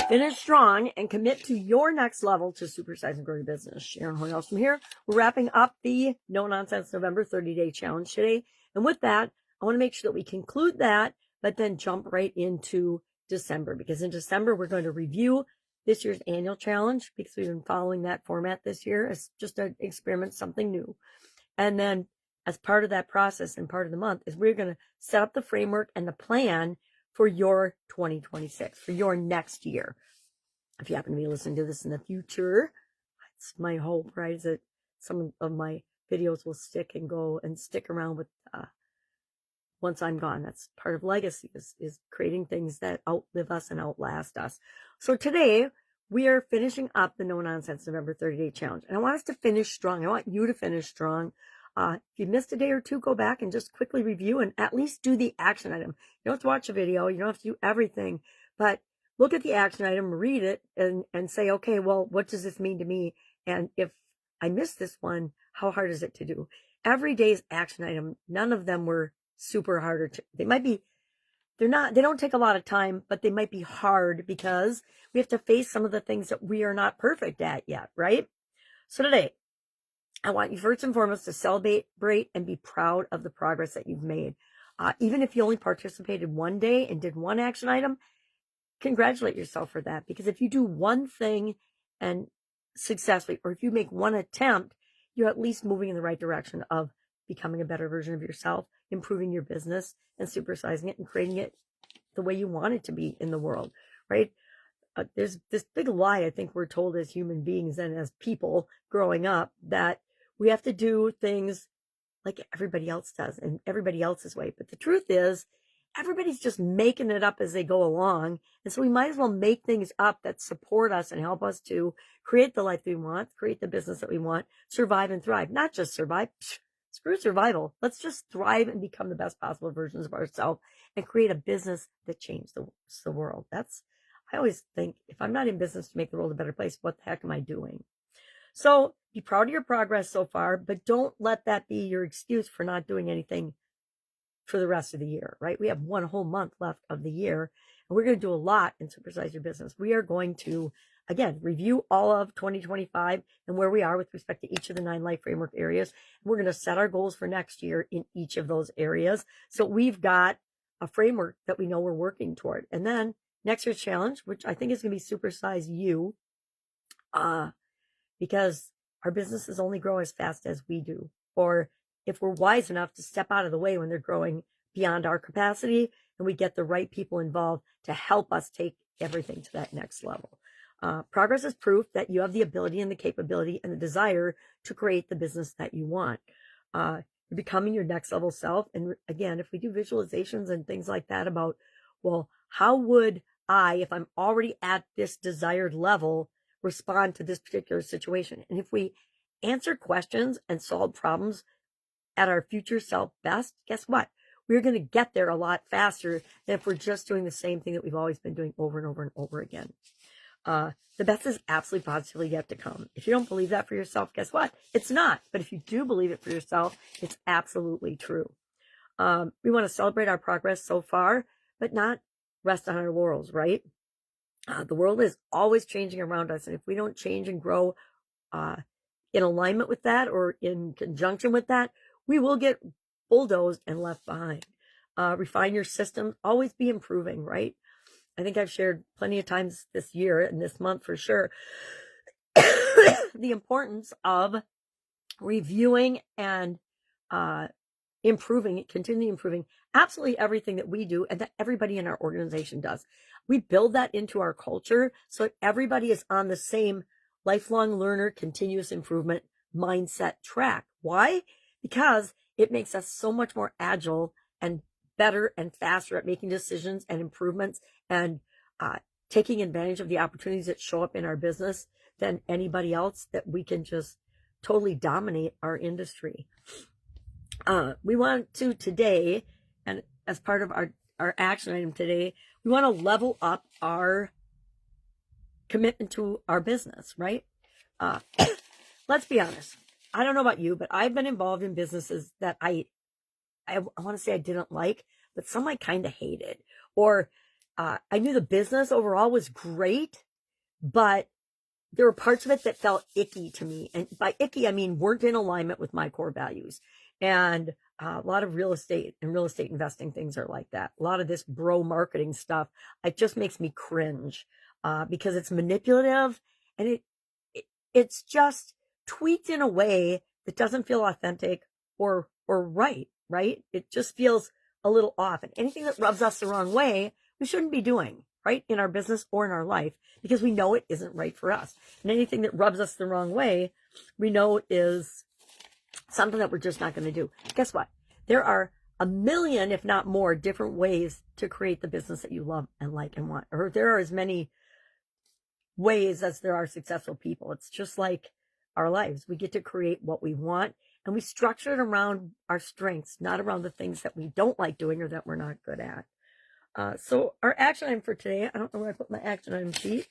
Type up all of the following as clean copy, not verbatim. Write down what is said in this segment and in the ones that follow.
Finish strong and commit to your next level to supersize and grow your business. Sharon Horne-Ellstrom here. We're wrapping up the No Nonsense November 30-day challenge today. And with that, I want to make sure that we conclude that, but then jump right into December, because in December, we're going to review this year's annual challenge, because we've been following that format this year as just an experiment, something new. And then as part of that process and part of the month is we're going to set up the framework and the plan for your 2026, for your next year. If you happen to be listening to this in the future, it's my hope, right, is that some of my videos will stick around with once I'm gone. That's part of legacy, is creating things that outlive us and outlast us. So today we are finishing up the No Nonsense November 30-day challenge. And I want us to finish strong. I want you to finish strong. If you missed a day or two, go back and just quickly review and at least do the action item. You don't have to watch a video. You don't have to do everything, but look at the action item, read it, and say, okay, well, what does this mean to me? And if I missed this one, how hard is it to do? Every day's action item, none of them were super hard. They don't take a lot of time, but they might be hard because we have to face some of the things that we are not perfect at yet, right? So today, I want you first and foremost to celebrate and be proud of the progress that you've made. Even if you only participated one day and did one action item, congratulate yourself for that. Because if you do one thing and successfully, or if you make one attempt, you're at least moving in the right direction of becoming a better version of yourself, improving your business and supersizing it and creating it the way you want it to be in the world, right? There's this big lie I think we're told as human beings and as people growing up, that we have to do things like everybody else does and everybody else's way. But the truth is, everybody's just making it up as they go along. And so we might as well make things up that support us and help us to create the life that we want, create the business that we want, survive and thrive. Not just survive. Screw survival. Let's just thrive and become the best possible versions of ourselves and create a business that changes the world. I always think, if I'm not in business to make the world a better place, what the heck am I doing? So be proud of your progress so far, but don't let that be your excuse for not doing anything for the rest of the year, right? We have one whole month left of the year, and we're going to do a lot in Supersize Your Business. We are going to, again, review all of 2025 and where we are with respect to each of the 9 life framework areas. We're going to set our goals for next year in each of those areas. So we've got a framework that we know we're working toward. And then next year's challenge, which I think is going to be Supersize You, because our businesses only grow as fast as we do, or if we're wise enough to step out of the way when they're growing beyond our capacity, and we get the right people involved to help us take everything to that next level. Progress is proof that you have the ability and the capability and the desire to create the business that you want. You're becoming your next level self. And again, if we do visualizations and things like that about, well, how would I, if I'm already at this desired level, respond to this particular situation? And if we answer questions and solve problems at our future self best, guess what? We're going to get there a lot faster than if we're just doing the same thing that we've always been doing over and over and over again. The best is absolutely positively yet to come. If you don't believe that for yourself, guess what? It's not. But if you do believe it for yourself, it's absolutely true. We want to celebrate our progress so far, but not rest on our laurels, right? The world is always changing around us. And if we don't change and grow in alignment with that or in conjunction with that, we will get bulldozed and left behind. Refine your system, always be improving, right? I think I've shared plenty of times this year and this month for sure, the importance of reviewing and continually improving absolutely everything that we do and that everybody in our organization does. We build that into our culture so that everybody is on the same lifelong learner, continuous improvement mindset track. Why? Because it makes us so much more agile and better and faster at making decisions and improvements and taking advantage of the opportunities that show up in our business than anybody else, that we can just totally dominate our industry. We want to today, and as part of our action item today, we want to level up our commitment to our business, right? Let's be honest. I don't know about you, but I've been involved in businesses that I want to say I didn't like, but some I kind of hated. Or I knew the business overall was great, but there were parts of it that felt icky to me. And by icky, I mean weren't in alignment with my core values. And a lot of real estate and real estate investing things are like that. A lot of this bro marketing stuff, it just makes me cringe because it's manipulative and it's just tweaked in a way that doesn't feel authentic or right, right? It just feels a little off. And anything that rubs us the wrong way, we shouldn't be doing, right? In our business or in our life, because we know it isn't right for us. And anything that rubs us the wrong way, we know is something that we're just not going to do. Guess what? There are a million, if not more, different ways to create the business that you love and like and want. Or there are as many ways as there are successful people. It's just like our lives. We get to create what we want, and we structure it around our strengths, not around the things that we don't like doing or that we're not good at. So our action item for today, I don't know where I put my action item sheet,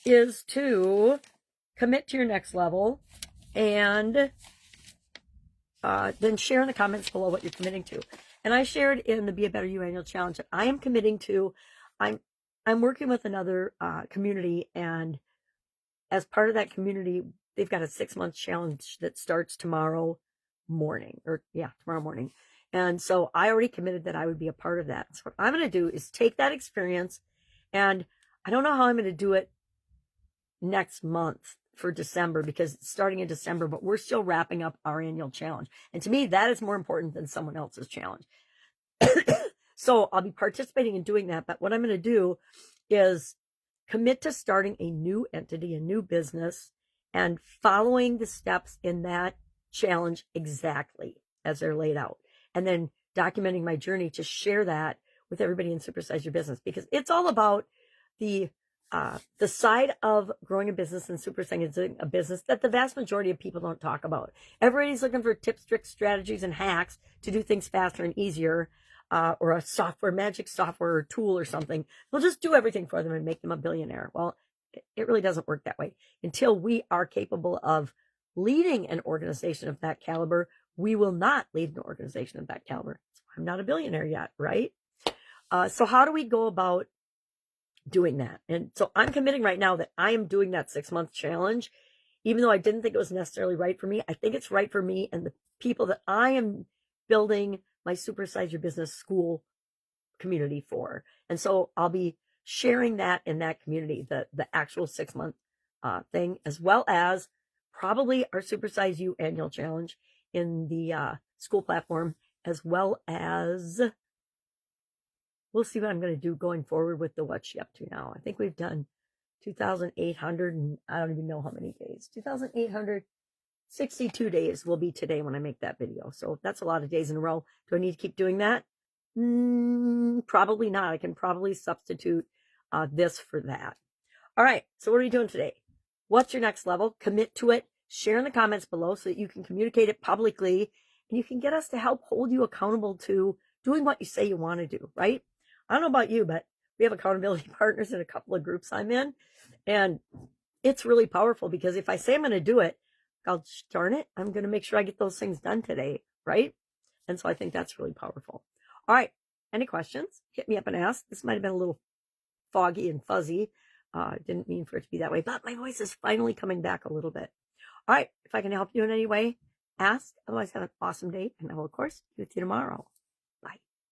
is to commit to your next level and then share in the comments below what you're committing to. And I shared in the Be a Better You annual challenge that I am committing to, I'm working with another community, and as part of that community, they've got a 6-month challenge that starts tomorrow morning. And so I already committed that I would be a part of that. So what I'm going to do is take that experience, and I don't know how I'm going to do it next month for December, because it's starting in December, but we're still wrapping up our annual challenge. And to me, that is more important than someone else's challenge. So I'll be participating in doing that. But what I'm going to do is commit to starting a new entity, a new business, and following the steps in that challenge exactly as they're laid out. And then documenting my journey to share that with everybody in Supersize Your Business, because it's all about the side of growing a business and supersizing a business that the vast majority of people don't talk about. Everybody's looking for tips, tricks, strategies, and hacks to do things faster and easier, or a magic software or tool or something. They'll just do everything for them and make them a billionaire. Well, it really doesn't work that way. Until we are capable of leading an organization of that caliber, we will not lead an organization of that caliber. So I'm not a billionaire yet, right? So how do we go about doing that? And so I'm committing right now that I am doing that 6-month challenge, even though I didn't think it was necessarily right for me. I think it's right for me and the people that I am building my Supersize Your Business school community for. And so I'll be sharing that in that community, the actual 6-month thing, as well as probably our Supersize You annual challenge in the school platform, as well as we'll see what I'm going to do going forward with the What's She Up To Now. I think we've done 2,800 and I don't even know how many days. 2,862 days will be today when I make that video. So that's a lot of days in a row. Do I need to keep doing that? Probably not. I can probably substitute this for that. All right. So what are we doing today? What's your next level? Commit to it. Share in the comments below so that you can communicate it publicly, and you can get us to help hold you accountable to doing what you say you want to do, right? I don't know about you, but we have accountability partners in a couple of groups I'm in, and it's really powerful because if I say I'm going to do it, God darn it, I'm going to make sure I get those things done today, right? And so I think that's really powerful. All right. Any questions? Hit me up and ask. This might have been a little foggy and fuzzy. Didn't mean for it to be that way, but my voice is finally coming back a little bit. All right. If I can help you in any way, ask. Otherwise, have an awesome day, and I will, of course, be with you tomorrow.